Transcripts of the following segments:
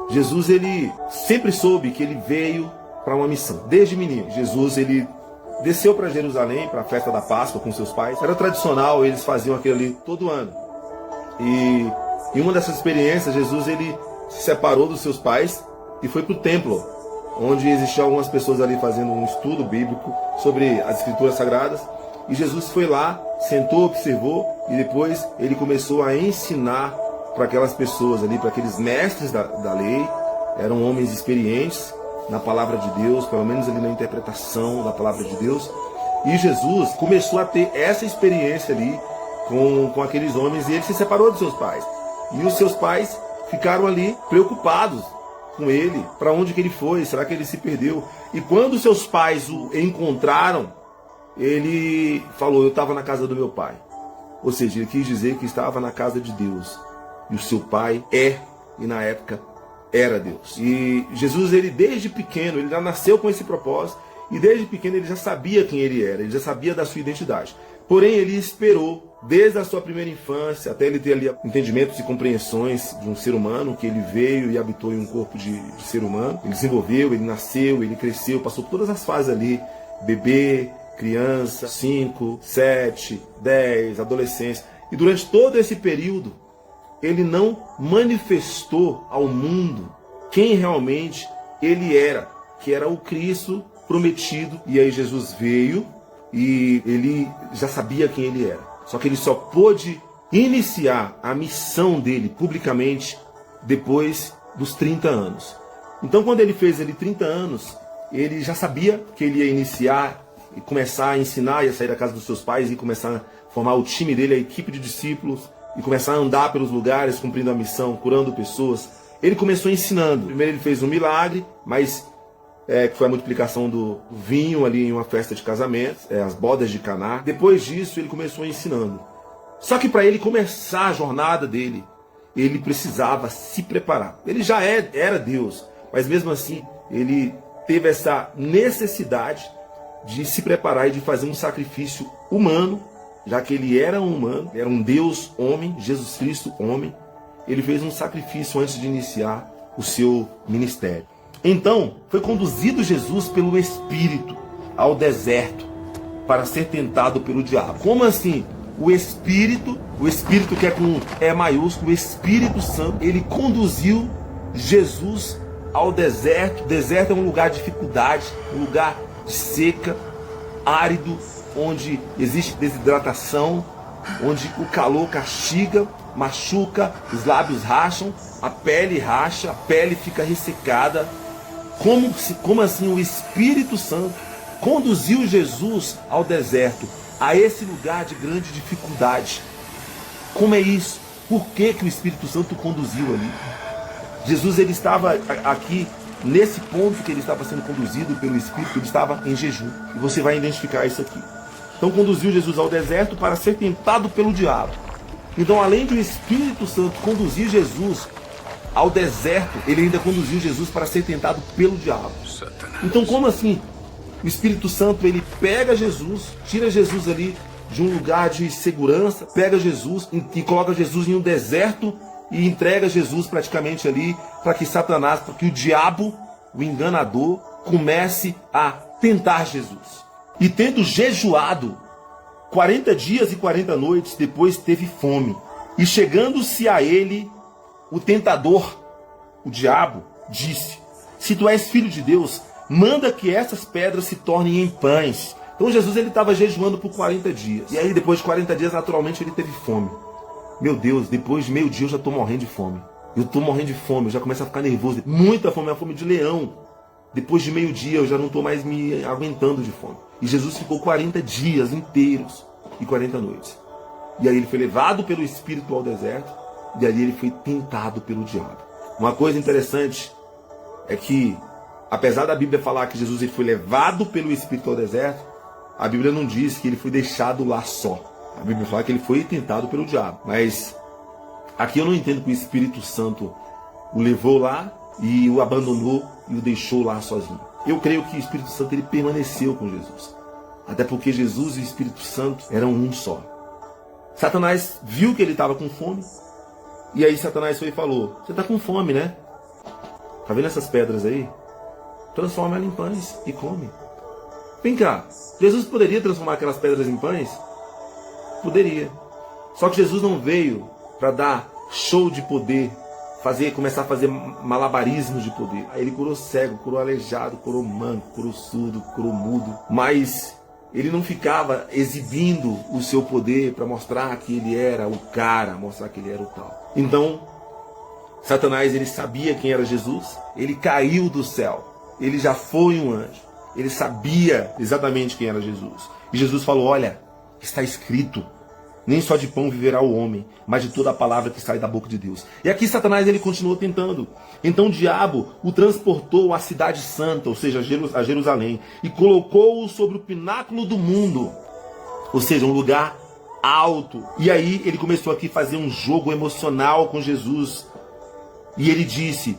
Jesus, ele sempre soube que ele veio para uma missão. Desde menino, Jesus, ele desceu para Jerusalém, para a festa da Páscoa com seus pais. Era tradicional, eles faziam aquilo ali todo ano. E em uma dessas experiências, Jesus, ele se separou dos seus pais e foi para o templo, onde existiam algumas pessoas ali fazendo um estudo bíblico sobre as Escrituras Sagradas. E Jesus foi lá, sentou, observou e depois ele começou a ensinar para aquelas pessoas ali, para aqueles mestres da lei. Eram homens experientes na palavra de Deus, pelo menos ali na interpretação da palavra de Deus. E Jesus começou a ter essa experiência ali com aqueles homens e ele se separou dos seus pais. E os seus pais ficaram ali preocupados com ele, para onde que ele foi, será que ele se perdeu? E quando seus pais o encontraram, ele falou, eu estava na casa do meu pai. Ou seja, ele quis dizer que estava na casa de Deus. E o seu pai e na época era Deus. E Jesus, ele desde pequeno, ele já nasceu com esse propósito, e desde pequeno ele já sabia quem ele era, ele já sabia da sua identidade. Porém, ele esperou, desde a sua primeira infância, até ele ter ali entendimentos e compreensões de um ser humano, que ele veio e habitou em um corpo de ser humano. Ele desenvolveu, ele nasceu, ele cresceu, passou por todas as fases ali, bebê, criança, 5, 7, 10, adolescência. E durante todo esse período, ele não manifestou ao mundo quem realmente ele era, que era o Cristo prometido. E aí Jesus veio e ele já sabia quem ele era. Só que ele só pôde iniciar a missão dele publicamente depois dos 30 anos. Então, quando ele fez 30 anos, ele já sabia que ele ia iniciar e começar a ensinar, ia sair da casa dos seus pais e começar a formar o time dele, a equipe de discípulos, e começar a andar pelos lugares, cumprindo a missão, curando pessoas. Ele começou ensinando. Primeiro ele fez um milagre, mas que foi a multiplicação do vinho ali em uma festa de casamento, as bodas de Caná. Depois disso, ele começou ensinando. Só que para ele começar a jornada dele, ele precisava se preparar. Ele já era Deus, mas mesmo assim, ele teve essa necessidade de se preparar e de fazer um sacrifício humano, já que ele era um humano, era um Deus homem, Jesus Cristo homem. Ele fez um sacrifício antes de iniciar o seu ministério. Então, foi conduzido Jesus pelo Espírito ao deserto para ser tentado pelo diabo. Como assim? O Espírito que é com E maiúsculo, o Espírito Santo, ele conduziu Jesus ao deserto. O deserto é um lugar de dificuldade, um lugar de seca, árido, onde existe desidratação, onde o calor castiga, machuca, os lábios racham, a pele racha, a pele fica ressecada. Como assim o Espírito Santo conduziu Jesus ao deserto, a esse lugar de grande dificuldade? Como é isso? Por que o Espírito Santo conduziu ali? Jesus, ele estava aqui, nesse ponto que ele estava sendo conduzido pelo Espírito, ele estava em jejum. E você vai identificar isso aqui. Então conduziu Jesus ao deserto para ser tentado pelo diabo. Então, além de o Espírito Santo conduzir Jesus ao deserto, ele ainda conduziu Jesus para ser tentado pelo diabo. Então, como assim? O Espírito Santo, ele pega Jesus, tira Jesus ali de um lugar de segurança, pega Jesus e coloca Jesus em um deserto e entrega Jesus praticamente ali para que Satanás, para que o diabo, o enganador, comece a tentar Jesus. E tendo jejuado 40 dias e 40 noites, depois teve fome. E chegando-se a ele, o tentador, o diabo, disse: se tu és filho de Deus, manda que essas pedras se tornem em pães. Então Jesus, ele estava jejuando por 40 dias. E aí depois de 40 dias, naturalmente, ele teve fome. Meu Deus, depois de meio dia eu já estou morrendo de fome. Eu estou morrendo de fome, eu já começo a ficar nervoso. Muita fome, é a fome de leão. Depois de meio dia eu já não estou mais me aguentando de fome. E Jesus ficou 40 dias inteiros e 40 noites. E aí ele foi levado pelo Espírito ao deserto. E ali ele foi tentado pelo diabo. Uma coisa interessante é que, apesar da Bíblia falar que Jesus ele foi levado pelo Espírito ao deserto, a Bíblia não diz que ele foi deixado lá só. A Bíblia fala que ele foi tentado pelo diabo. Mas aqui eu não entendo que o Espírito Santo o levou lá e o abandonou e o deixou lá sozinho. Eu creio que o Espírito Santo ele permaneceu com Jesus. Até porque Jesus e o Espírito Santo eram um só. Satanás viu que ele estava com fome. E aí Satanás foi e falou: você está com fome, né? Tá vendo essas pedras aí? Transforma ela em pães e come. Vem cá, Jesus poderia transformar aquelas pedras em pães? Poderia. Só que Jesus não veio para dar show de poder, começar a fazer malabarismos de poder. Aí ele curou cego, curou aleijado, curou manco, curou surdo, curou mudo. Mas ele não ficava exibindo o seu poder para mostrar que ele era o cara, mostrar que ele era o tal. Então, Satanás, ele sabia quem era Jesus, ele caiu do céu, ele já foi um anjo, ele sabia exatamente quem era Jesus. E Jesus falou, olha, está escrito, nem só de pão viverá o homem, mas de toda a palavra que sai da boca de Deus. E aqui Satanás, ele continuou tentando. Então o diabo o transportou à cidade santa, ou seja, a Jerusalém, e colocou-o sobre o pináculo do mundo, ou seja, um lugar alto. E aí ele começou aqui a fazer um jogo emocional com Jesus. E ele disse,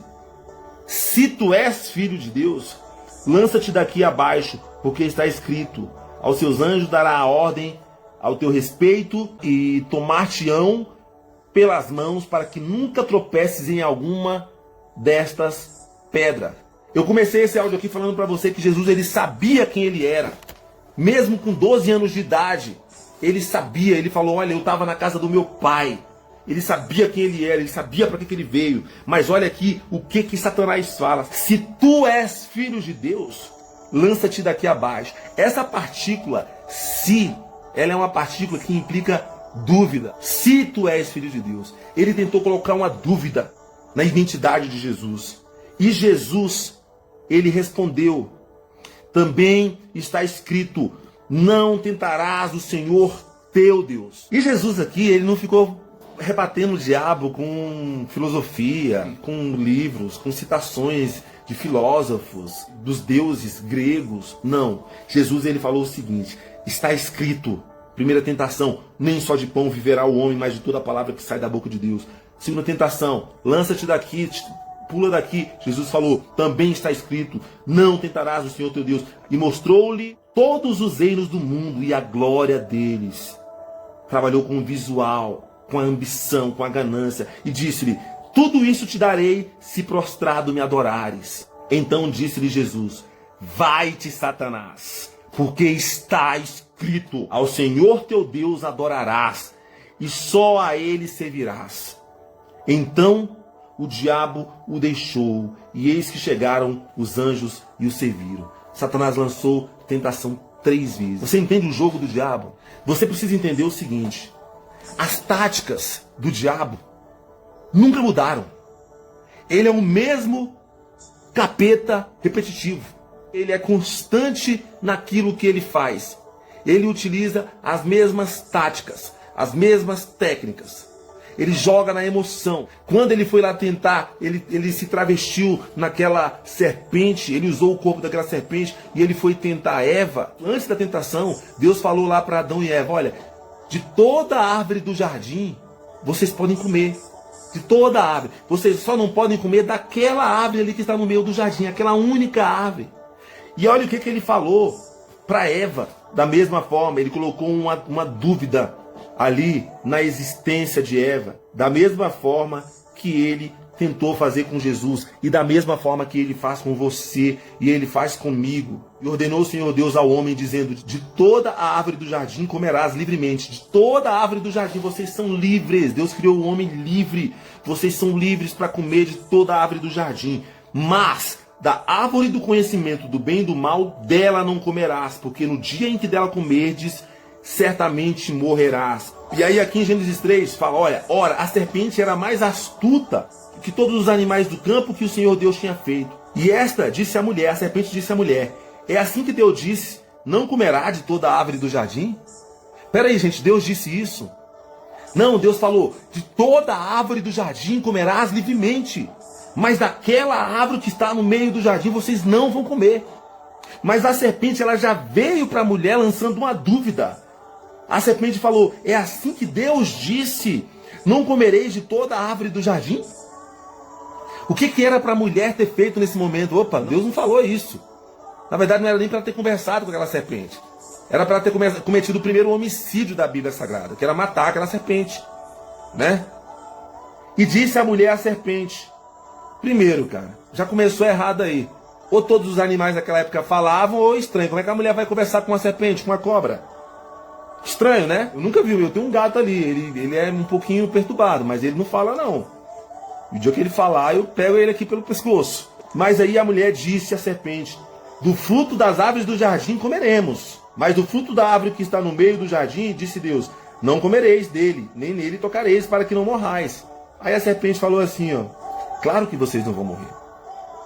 se tu és filho de Deus, lança-te daqui abaixo, porque está escrito, aos seus anjos dará a ordem ao teu respeito e tomar-te-ão pelas mãos para que nunca tropeces em alguma destas pedras. Eu comecei esse áudio aqui falando para você que Jesus, ele sabia quem ele era. Mesmo com 12 anos de idade, ele sabia, ele falou, olha, eu estava na casa do meu pai. Ele sabia quem ele era, ele sabia para que ele veio. Mas olha aqui o que Satanás fala. Se tu és filho de Deus, lança-te daqui abaixo. Essa partícula, se, ela é uma partícula que implica dúvida. Se tu és filho de Deus. Ele tentou colocar uma dúvida na identidade de Jesus. E Jesus, ele respondeu. Também está escrito, não tentarás o Senhor teu Deus. E Jesus aqui, ele não ficou rebatendo o diabo com filosofia, com livros, com citações de filósofos, dos deuses gregos. Não. Jesus, ele falou o seguinte, está escrito, primeira tentação, nem só de pão viverá o homem, mas de toda a palavra que sai da boca de Deus. Segunda tentação, lança-te daqui, pula daqui. Jesus falou, também está escrito, não tentarás o Senhor teu Deus. E mostrou-lhe todos os reinos do mundo e a glória deles. Trabalhou com o visual, com a ambição, com a ganância, e disse-lhe, tudo isso te darei se prostrado me adorares. Então disse-lhe Jesus, vai-te, Satanás, porque está escrito, ao Senhor teu Deus adorarás, e só a ele servirás. Então o diabo o deixou, e eis que chegaram os anjos e o serviram. Satanás lançou tentação 3 vezes. Você entende o jogo do diabo? Você precisa entender o seguinte, as táticas do diabo nunca mudaram. Ele é o mesmo capeta repetitivo. Ele é constante naquilo que ele faz. Ele utiliza as mesmas táticas, as mesmas técnicas. Ele joga na emoção. Quando ele foi lá tentar, ele se travestiu naquela serpente, ele usou o corpo daquela serpente e ele foi tentar Eva. Antes da tentação, Deus falou lá para Adão e Eva, olha, de toda a árvore do jardim, vocês podem comer. De toda a árvore. Vocês só não podem comer daquela árvore ali que está no meio do jardim, aquela única árvore. E olha o que ele falou para Eva. Da mesma forma, ele colocou uma dúvida ali na existência de Eva. Da mesma forma que ele tentou fazer com Jesus. E da mesma forma que ele faz com você e ele faz comigo. E ordenou o Senhor Deus ao homem, dizendo, de toda a árvore do jardim comerás livremente. De toda a árvore do jardim vocês são livres. Deus criou o homem livre. Vocês são livres para comer de toda a árvore do jardim. Mas da árvore do conhecimento do bem e do mal, dela não comerás, porque no dia em que dela comerdes, certamente morrerás. E aí aqui em Gênesis 3 fala, olha, ora, a serpente era mais astuta que todos os animais do campo que o Senhor Deus tinha feito. E esta disse a mulher, a serpente disse à mulher, é assim que Deus disse, não comerá de toda a árvore do jardim? Peraí, gente, Deus disse isso? Não, Deus falou, de toda a árvore do jardim comerás livremente, mas daquela árvore que está no meio do jardim vocês não vão comer. Mas a serpente, ela já veio para a mulher lançando uma dúvida. A serpente falou, é assim que Deus disse, não comereis de toda a árvore do jardim? O que era para a mulher ter feito nesse momento? Opa, Deus não falou isso. Na verdade não era nem para ela ter conversado com aquela serpente. Era para ela ter cometido o primeiro homicídio da Bíblia Sagrada, que era matar aquela serpente, né? E disse a mulher à serpente, Primeiro, cara, já começou errado aí. Ou todos os animais daquela época falavam, ou estranho. Como é que a mulher vai conversar com uma serpente, com uma cobra? Estranho, né? Eu nunca vi. Eu tenho um gato ali. Ele é um pouquinho perturbado, mas ele não fala, não. O dia que ele falar, eu pego ele aqui pelo pescoço. Mas aí a mulher disse à serpente: do fruto das árvores do jardim comeremos. Mas do fruto da árvore que está no meio do jardim, disse Deus: não comereis dele, nem nele tocareis, para que não morrais. Aí a serpente falou assim, ó: claro que vocês não vão morrer.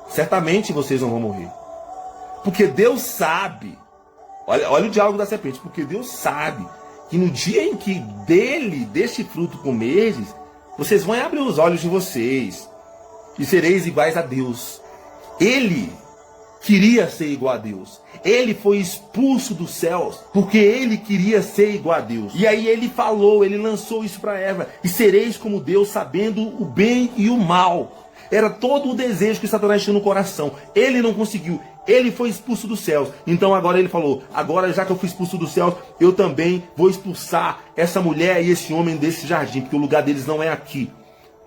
Certamente vocês não vão morrer. Porque Deus sabe, olha o diálogo da serpente, porque Deus sabe que no dia em que deste fruto comerdes, vocês vão abrir os olhos de vocês e sereis iguais a Deus. Ele queria ser igual a Deus. Ele foi expulso dos céus porque ele queria ser igual a Deus. E aí ele falou, ele lançou isso para Eva: e sereis como Deus, sabendo o bem e o mal. Era todo o desejo que Satanás tinha no coração. Ele não conseguiu. Ele foi expulso dos céus. Então agora ele falou: agora, já que eu fui expulso dos céus, eu também vou expulsar essa mulher e esse homem desse jardim, porque o lugar deles não é aqui.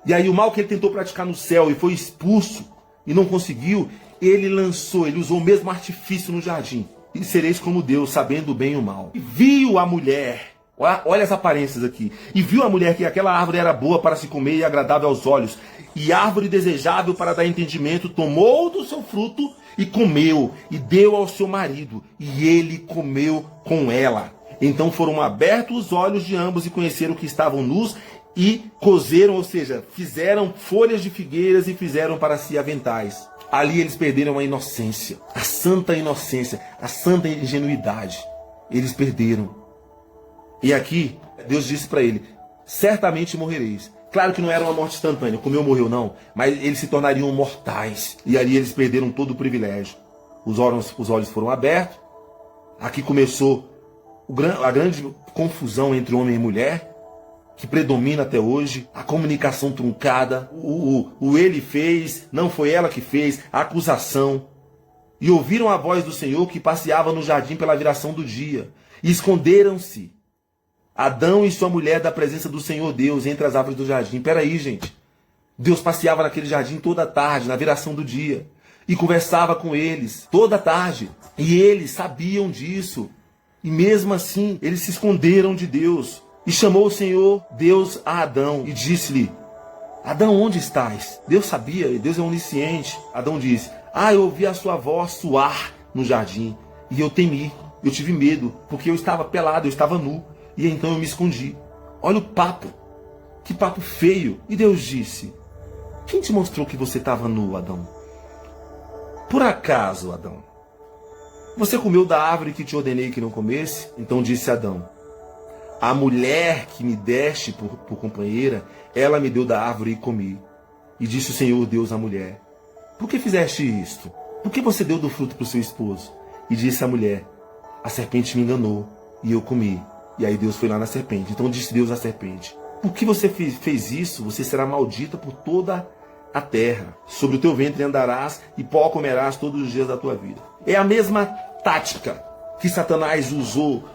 E aí o mal que ele tentou praticar no céu e foi expulso e não conseguiu, ele usou o mesmo artifício no jardim. E sereis como Deus, sabendo o bem e o mal. E viu a mulher, olha as aparências aqui, e viu a mulher que aquela árvore era boa para se comer e agradável aos olhos, e árvore desejável para dar entendimento, tomou do seu fruto e comeu, e deu ao seu marido, e ele comeu com ela. Então foram abertos os olhos de ambos e conheceram que estavam nus, e coseram, ou seja, fizeram folhas de figueiras e fizeram para si aventais. Ali eles perderam a inocência, a santa inocência, a santa ingenuidade. Eles perderam. E aqui Deus disse para ele: certamente morrereis. Claro que não era uma morte instantânea, comeu, morreu, não. Mas eles se tornariam mortais. E ali eles perderam todo o privilégio. Os olhos foram abertos. Aqui começou a grande confusão entre homem e mulher, que predomina até hoje. A comunicação truncada. O ele fez, não foi ela que fez. A acusação. E ouviram a voz do Senhor que passeava no jardim pela viração do dia. E esconderam-se Adão e sua mulher da presença do Senhor Deus entre as árvores do jardim. Peraí, gente. Deus passeava naquele jardim toda a tarde, na viração do dia. E conversava com eles toda a tarde. E eles sabiam disso. E mesmo assim, eles se esconderam de Deus. E chamou o Senhor Deus a Adão e disse-lhe: Adão, onde estás? Deus sabia, Deus é onisciente. Adão disse: eu ouvi a sua voz soar no jardim. E eu temi, eu tive medo, porque eu estava pelado, eu estava nu. E então eu me escondi. Olha o papo. Que papo feio. E Deus disse: quem te mostrou que você estava nu, Adão? Por acaso, Adão, você comeu da árvore que te ordenei que não comesse? Então disse Adão: a mulher que me deste por companheira, ela me deu da árvore e comi. E disse o Senhor Deus à mulher: por que fizeste isto? Por que você deu do fruto para o seu esposo? E disse a mulher: a serpente me enganou e eu comi. E aí Deus foi lá na serpente. Então disse Deus à serpente: por que você fez isso? Você será maldita por toda a terra. Sobre o teu ventre andarás e pó comerás todos os dias da tua vida. É a mesma tática que Satanás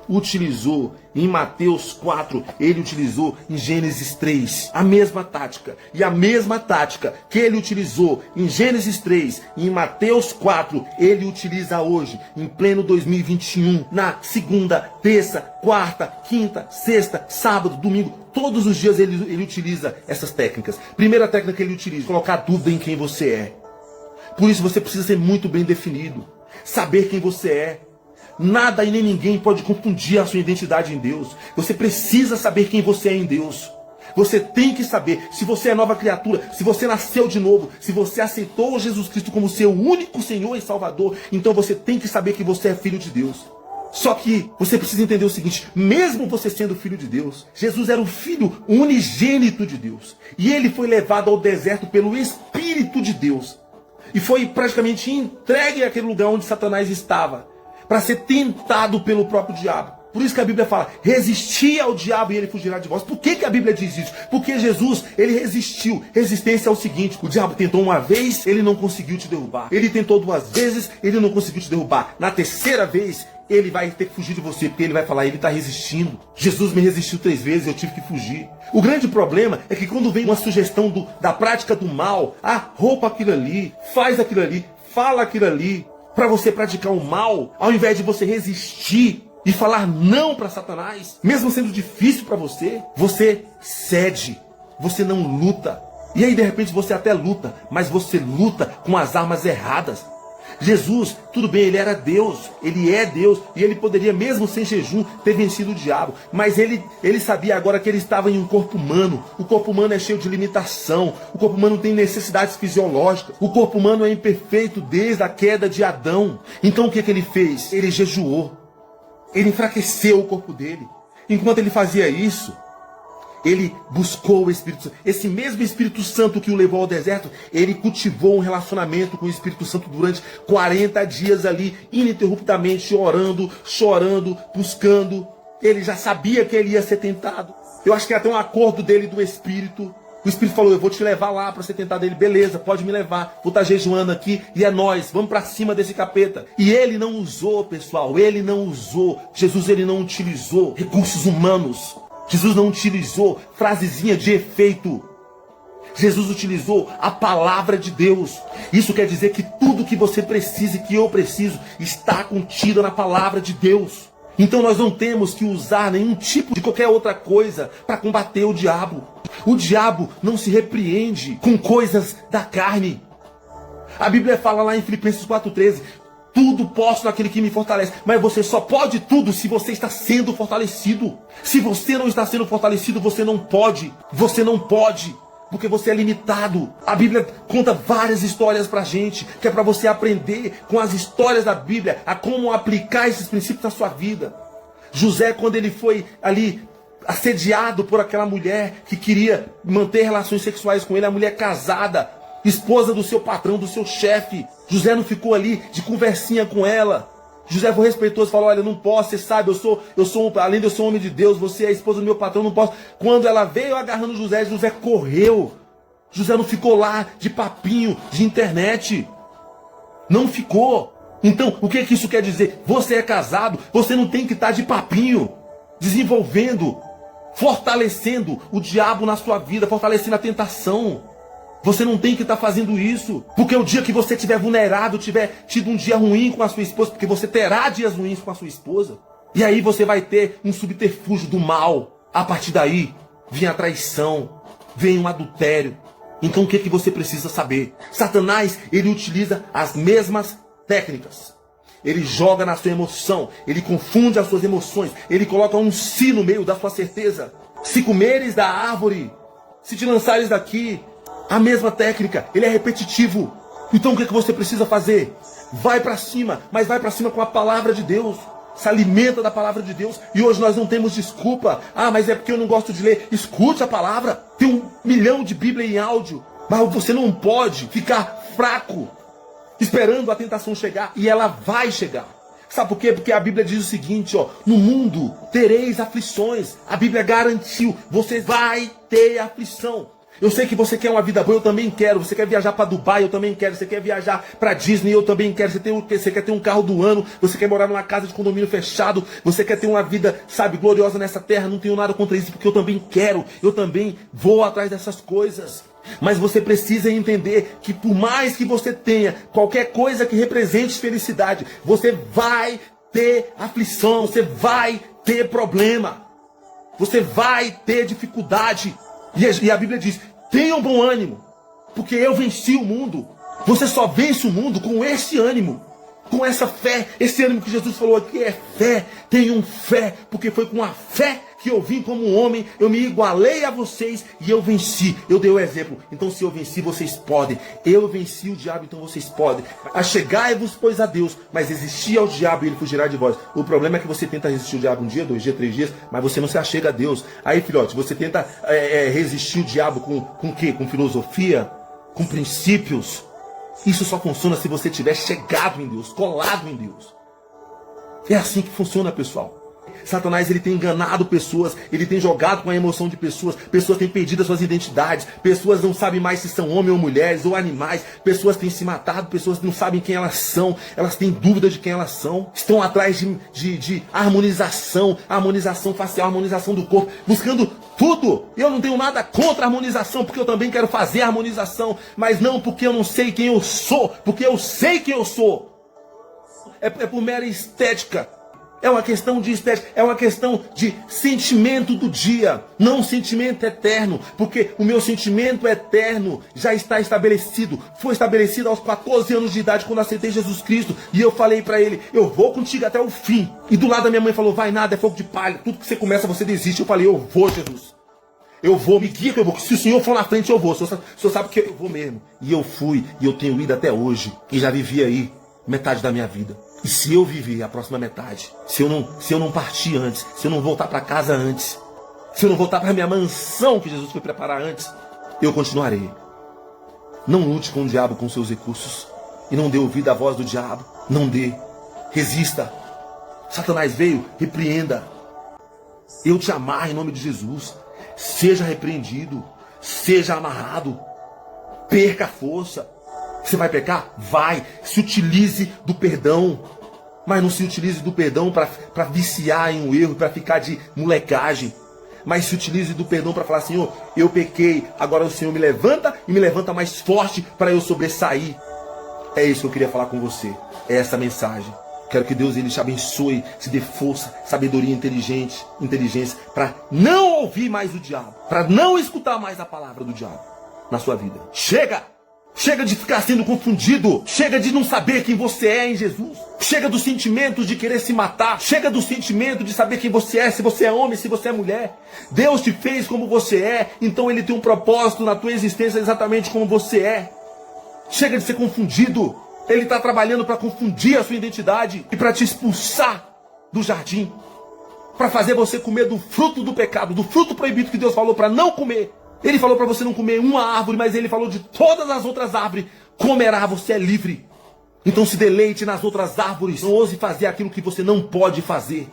utilizou em Mateus 4, ele utilizou em Gênesis 3. A mesma tática. E a mesma tática que ele utilizou em Gênesis 3 e em Mateus 4, ele utiliza hoje, em pleno 2021, na segunda, terça, quarta, quinta, sexta, sábado, domingo. Todos os dias ele utiliza essas técnicas. Primeira técnica que ele utiliza: colocar dúvida em quem você é. Por isso você precisa ser muito bem definido. Saber quem você é. Nada e nem ninguém pode confundir a sua identidade em Deus. Você precisa saber quem você é em Deus. Você tem que saber se você é nova criatura, se você nasceu de novo, se você aceitou Jesus Cristo como seu único Senhor e Salvador. Então você tem que saber que você é filho de Deus. Só que você precisa entender o seguinte: mesmo você sendo filho de Deus, Jesus era o filho unigênito de Deus. E ele foi levado ao deserto pelo Espírito de Deus. E foi praticamente entregue àquele lugar onde Satanás estava, para ser tentado pelo próprio diabo. Por isso que a Bíblia fala: resisti ao diabo e ele fugirá de vós. Por que a Bíblia diz isso? Porque Jesus, ele resistiu. Resistência é o seguinte: o diabo tentou uma vez, ele não conseguiu te derrubar. Ele tentou duas vezes, ele não conseguiu te derrubar. Na terceira vez, ele vai ter que fugir de você, porque ele vai falar, ele está resistindo. Jesus me resistiu 3 vezes, eu tive que fugir. O grande problema é que quando vem uma sugestão da prática do mal, roupa aquilo ali, faz aquilo ali, fala aquilo ali, para você praticar o mal, ao invés de você resistir e falar não para Satanás, mesmo sendo difícil para você, você cede, você não luta. E aí de repente você até luta, mas você luta com as armas erradas. Jesus, tudo bem, ele era Deus, ele é Deus, e ele poderia mesmo sem jejum ter vencido o diabo, mas ele sabia agora que ele estava em um corpo humano. O corpo humano é cheio de limitação, o corpo humano tem necessidades fisiológicas, o corpo humano é imperfeito desde a queda de Adão. Então o que ele fez? Ele jejuou, ele enfraqueceu o corpo dele. Enquanto ele fazia isso, ele buscou o Espírito Santo. Esse mesmo Espírito Santo que o levou ao deserto, ele cultivou um relacionamento com o Espírito Santo durante 40 dias ali, ininterruptamente, orando, chorando, buscando. Ele já sabia que ele ia ser tentado. Eu acho que até um acordo dele do Espírito. O Espírito falou, eu vou te levar lá para ser tentado. Ele, beleza, pode me levar. Vou estar jejuando aqui e é nós, vamos para cima desse capeta. E ele não usou, pessoal, ele não usou. Jesus, ele não utilizou recursos humanos. Jesus não utilizou frasezinha de efeito. Jesus utilizou a palavra de Deus. Isso quer dizer que tudo que você precisa e que eu preciso está contido na palavra de Deus. Então nós não temos que usar nenhum tipo de qualquer outra coisa para combater o diabo. O diabo não se repreende com coisas da carne. A Bíblia fala lá em Filipenses 4,13, tudo posso naquele que me fortalece. Mas você só pode tudo se você está sendo fortalecido. Se você não está sendo fortalecido, você não pode. Você não pode, porque você é limitado. A Bíblia conta várias histórias pra gente, que é para você aprender com as histórias da Bíblia a como aplicar esses princípios na sua vida. José, quando ele foi ali assediado por aquela mulher que queria manter relações sexuais com ele, a mulher casada, esposa do seu patrão, do seu chefe. José não ficou ali de conversinha com ela. José foi respeitoso, falou, olha, não posso, você sabe, além de eu ser um homem de Deus, você é a esposa do meu patrão, não posso. Quando ela veio agarrando José, José correu. José não ficou lá de papinho, de internet. Não ficou. Então, o que isso quer dizer? Você é casado, você não tem que estar de papinho, desenvolvendo, fortalecendo o diabo na sua vida, fortalecendo a tentação. Você não tem que estar fazendo isso. Porque o dia que você estiver vulnerável, tiver tido um dia ruim com a sua esposa, porque você terá dias ruins com a sua esposa, e aí você vai ter um subterfúgio do mal. A partir daí, vem a traição, vem um adultério. Então o que você precisa saber? Satanás, ele utiliza as mesmas técnicas. Ele joga na sua emoção, ele confunde as suas emoções, ele coloca um si no meio da sua certeza. Se comeres da árvore, se te lançares daqui, a mesma técnica, ele é repetitivo. Então o que você precisa fazer? Vai para cima, mas vai para cima com a palavra de Deus. Se alimenta da palavra de Deus. E hoje nós não temos desculpa. Mas é porque eu não gosto de ler. Escute a palavra. Tem 1 milhão de Bíblia em áudio. Mas você não pode ficar fraco, esperando a tentação chegar. E ela vai chegar. Sabe por quê? Porque a Bíblia diz o seguinte, no mundo tereis aflições. A Bíblia garantiu, você vai ter aflição. Eu sei que você quer uma vida boa, eu também quero. Você quer viajar para Dubai, eu também quero. Você quer viajar para Disney, eu também quero. Você quer ter um carro do ano, você quer morar numa casa de condomínio fechado, você quer ter uma vida, sabe, gloriosa nessa terra. Não tenho nada contra isso, porque eu também quero. Eu também vou atrás dessas coisas. Mas você precisa entender que por mais que você tenha qualquer coisa que represente felicidade, você vai ter aflição, você vai ter problema, você vai ter dificuldade. E a Bíblia diz, tenham bom ânimo, porque eu venci o mundo. Você só vence o mundo com esse ânimo, com essa fé. Esse ânimo que Jesus falou aqui é fé. Tenham fé, porque foi com a fé que eu vim como um homem, eu me igualei a vocês e eu venci. Eu dei o exemplo. Então se eu venci, vocês podem. Eu venci o diabo, então vocês podem. Achegai-vos, pois, a Deus, mas resistir ao diabo e ele fugirá de vós. O problema é que você tenta resistir ao diabo 1 dia, 2 dias, 3 dias, mas você não se achega a Deus. Aí, filhote, você tenta resistir o diabo com o quê? Com filosofia? Com princípios? Isso só funciona se você estiver chegado em Deus, colado em Deus. É assim que funciona, pessoal. Satanás, ele tem enganado pessoas, ele tem jogado com a emoção de pessoas, pessoas têm perdido as suas identidades, pessoas não sabem mais se são homens ou mulheres ou animais, pessoas têm se matado, pessoas não sabem quem elas são, elas têm dúvida de quem elas são, estão atrás de harmonização facial, harmonização do corpo, buscando tudo. Eu não tenho nada contra a harmonização, porque eu também quero fazer a harmonização, mas não porque eu não sei quem eu sou, porque eu sei quem eu sou. É por mera estética. É uma questão de estética, é uma questão de sentimento do dia, não sentimento eterno, porque o meu sentimento eterno já está estabelecido, foi estabelecido aos 14 anos de idade quando aceitei Jesus Cristo, e eu falei para ele, eu vou contigo até o fim, e do lado da minha mãe falou, vai nada, é fogo de palha, tudo que você começa você desiste, eu falei, eu vou, Jesus, eu vou, me guia que eu vou, se o Senhor for na frente eu vou, o Senhor sabe que eu vou mesmo, e eu fui, e eu tenho ido até hoje, e já vivi aí metade da minha vida. E se eu viver a próxima metade, se eu não partir antes, se eu não voltar para casa antes, se eu não voltar para minha mansão que Jesus foi preparar antes, eu continuarei. Não lute com o diabo com seus recursos e não dê ouvido à voz do diabo. Não dê. Resista. Satanás veio, repreenda. Eu te amarro em nome de Jesus. Seja repreendido, seja amarrado, perca a força. Você vai pecar? Vai. Se utilize do perdão. Mas não se utilize do perdão para viciar em um erro, para ficar de molecagem. Mas se utilize do perdão para falar, Senhor, eu pequei, agora o Senhor me levanta e me levanta mais forte para eu sobressair. É isso que eu queria falar com você. É essa mensagem. Quero que Deus ele te abençoe, te dê força, sabedoria, inteligência, para não ouvir mais o diabo, para não escutar mais a palavra do diabo na sua vida. Chega! Chega de ficar sendo confundido. Chega de não saber quem você é em Jesus. Chega do sentimento de querer se matar. Chega do sentimento de saber quem você é, se você é homem, se você é mulher. Deus te fez como você é, então Ele tem um propósito na tua existência exatamente como você é. Chega de ser confundido. Ele está trabalhando para confundir a sua identidade e para te expulsar do jardim. Para fazer você comer do fruto do pecado, do fruto proibido que Deus falou para não comer. Ele falou para você não comer uma árvore, mas ele falou de todas as outras árvores. Comerá, você é livre. Então se deleite nas outras árvores. Não ouse fazer aquilo que você não pode fazer.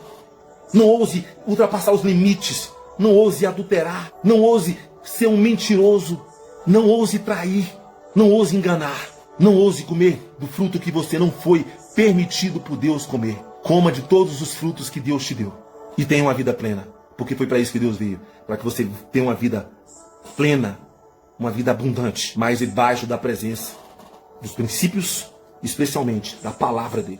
Não ouse ultrapassar os limites. Não ouse adulterar. Não ouse ser um mentiroso. Não ouse trair. Não ouse enganar. Não ouse comer do fruto que você não foi permitido por Deus comer. Coma de todos os frutos que Deus te deu. E tenha uma vida plena. Porque foi para isso que Deus veio. Para que você tenha uma vida plena, uma vida abundante, mas debaixo da presença dos princípios, especialmente da palavra dele.